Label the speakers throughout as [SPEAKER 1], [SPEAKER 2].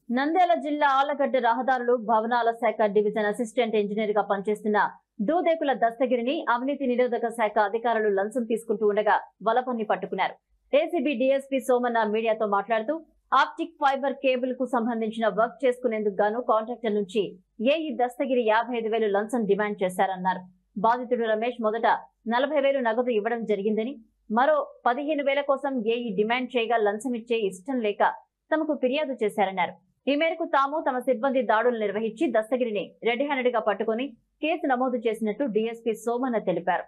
[SPEAKER 1] నంద్యాల జిల్లా ఆళ్లగడ్డ రహదారులు భవనాల శాఖ డివిజన్ అసిస్టెంట్ ఇంజనీర్ గా పనిచేస్తున్న దూదేకుల దస్తగిరిని అవినీతి నిరోధక శాఖ అధికారులు లంచం తీసుకుంటూ ఉండగా వలపన్ని పట్టుకున్నారు. ఏసీబీ డీఎస్పీ సోమన్న మీడియాతో మాట్లాడుతూ ఆప్టిక్ ఫైబర్ కేబుల్ కు సంబంధించిన వర్క్ చేసుకునేందుకు గాను కాంట్రాక్టర్ నుంచి ఏఈ దస్తగిరి 55,000 లంచం డిమాండ్ చేశారన్నారు. బాధితుడు రమేష్ మొదట 40,000 నగదు ఇవ్వడం జరిగిందని, మరో 15,000 కోసం ఏఈ డిమాండ్ చేయగా లంచం ఇచ్చే ఇష్టం లేక తమకు ఫిర్యాదు చేశారన్నారు. ఈ మేరకు తాము తమ సిబ్బంది దాడులు నిర్వహించి దస్తగిరిని రెడ్ హ్యాండెడ్ గా పట్టుకుని కేసు నమోదు చేసినట్టు డీఎస్పీ సోమన్న తెలిపారు.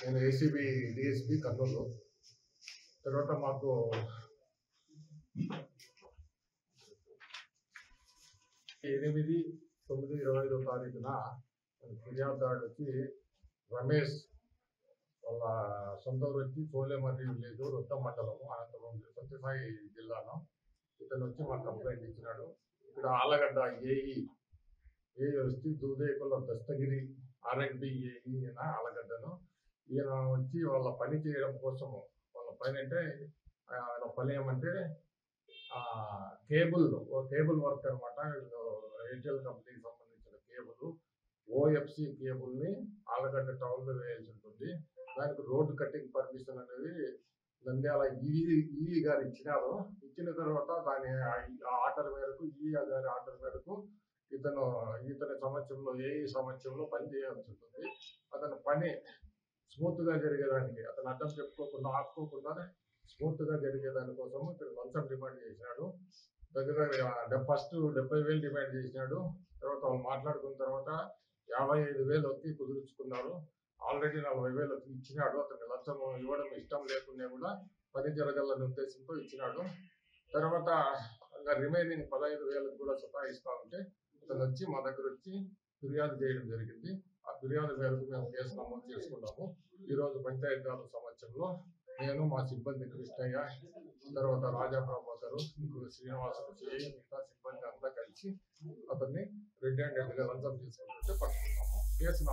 [SPEAKER 2] నేను ఏసీబీ డిఎస్పీ కర్నూలు. తర్వాత మాకు 8/9/25 తారీఖున ఫిర్యాదుదారుడు వచ్చి రమేష్ వాళ్ళ సొంత ఊరు వచ్చి సోలేమర్రి విలేజ్ రొత్తం మండలము అనంతపురం సత్యసాయి జిల్లాలో ఇతను వచ్చి మాకు కంప్లైంట్ ఇచ్చినాడు. ఇక్కడ ఆళ్లగడ్డ ఏఈ వచ్చి దూదేకుల దస్తగిరి R&B ఏఈ ఆళ్లగడ్డను ఈయన వచ్చి వాళ్ళ పని చేయడం కోసము వాళ్ళ పని అంటే ఆయన పని ఏమంటే కేబుల్ వర్క్ అనమాట. ఎయిర్టెల్ కంపెనీకి సంబంధించిన కేబుల్ ఓఎఫ్సి కేబుల్ని ఆళ్లగడ్డ టౌన్లో వేయాల్సి ఉంటుంది. దానికి రోడ్డు కటింగ్ పర్మిషన్ అనేది నంద్యాల ఈఈ గారు ఇచ్చినారు. ఇచ్చిన తర్వాత దాని ఆర్డర్ మేరకు ఈఈ గారి ఆర్డర్ మేరకు ఇతని సమక్షంలో ఏఈ సమక్షంలో పని చేయాల్సి ఉంటుంది. అతని పని స్మూత్ గా జరిగేదానికి అతను అడ్డం చెప్పుకోకుండా ఆపుకోకుండా స్మూత్ గా జరిగేదాని కోసం ఇక్కడ లంచం డిమాండ్ చేసినాడు. దగ్గర ఫస్ట్ 70,000 డిమాండ్ చేసినాడు. తర్వాత వాళ్ళు మాట్లాడుకున్న తర్వాత 55,000 వచ్చి కుదుర్చుకున్నారు. ఆల్రెడీ 40,000 ఇచ్చినాడు. అతనికి లంచం ఇవ్వడం ఇష్టం లేకుండా కూడా పని జరగాలనే ఉద్దేశంతో ఇచ్చినాడు. తర్వాత ఇంకా రిమైనింగ్ 15,000 కూడా సతాయిస్తా ఉంటే అతను వచ్చి మా దగ్గర వచ్చి ఫిర్యాదు చేయడం జరిగింది. ఆ ఫిర్యాదు మేరకు మేము కేసు నమోదు చేసుకున్నాము. ఈరోజు పంచాయతీరాజ్ సమక్షంలో నేను, మా సిబ్బంది కృష్ణయ్య, తర్వాత రాజా ప్రభాకర్, శ్రీనివాస మిగతా సిబ్బంది అంతా కలిసి అతన్ని రెడ్ హ్యాండెడ్ గా లంచం తీసుకుంటుంటే పట్టుకున్నాము. కేసు